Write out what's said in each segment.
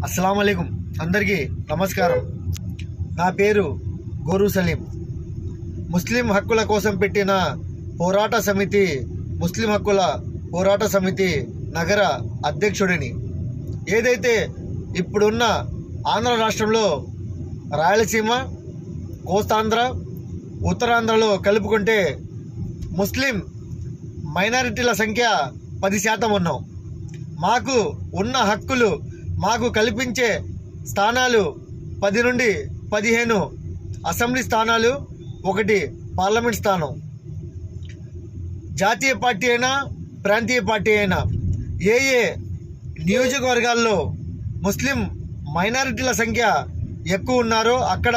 अस्सलाम वालेकुम अंदरिकी नमस्कारम। ना पेरू गोरू सलीम। मुस्लिम हक्कुల కోసం పెట్టిన పోరాట సమితి ముస్లిం హక్కుల పోరాట సమితి నగర అధ్యక్షుడిని। ఏదైతే ఇప్పుడున్న ఆంధ్ర రాష్ట్రంలో రాయలసీమ, కోస్తాంధ్ర, ఉత్తరాంధ్రలో కలుపుకుంటే ముస్లిం మైనారిటీల సంఖ్య 10% ఉన్నాం। మాకు ఉన్న హక్కులు మాకు కల్పించే స్థానాలు 10 నుండి 15 అసెంబ్లీ స్థానాలు, 1 పార్లమెంట్ స్థానం। జాతీయ పార్టీ అయినా ప్రాంతీయ పార్టీ అయినా ఏ నియోజకవర్గాల్లో ముస్లిం మైనారిటీల సంఖ్య ఎక్కువ ఉన్నారో అక్కడ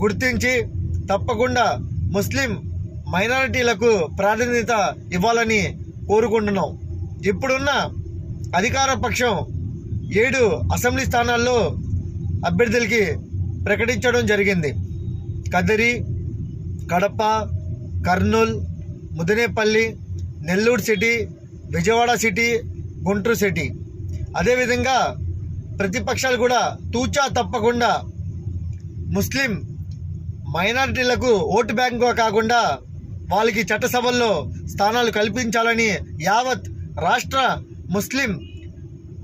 గుర్తించి తప్పకుండా ముస్లిం మైనారిటీలకు ప్రాధాన్యత ఇవ్వాలని కోరుకుంటున్నాం। ఇప్పుడున్న అధికార పక్షం 7 అసెంబ్లీ స్థానాల్లో అభ్యర్థులకి ప్రకటించడం జరిగింది। Kadiri, Kadapa, Kurnool, Mudinepalli, Nellore city, Vijayawada city, Guntur city. అదేవిధంగా ప్రతిపక్షాలు కూడా తూచా తప్పకుండా ముస్లిం మైనారిటీలకు ఓటు బ్యాంకుగా కాకుండా వాళ్ళకి చట్టసభల్లో స్థానాలు కల్పించాలని యావత్ రాష్ట్ర ముస్లిం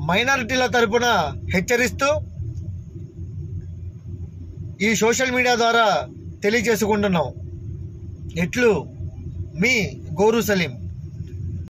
మైనారిటీల తరపున హెచ్చరిస్తూ ఈ సోషల్ మీడియా ద్వారా తెలియజేసుకుంటున్నాం। ఇట్లు మీ గోరు సలీం।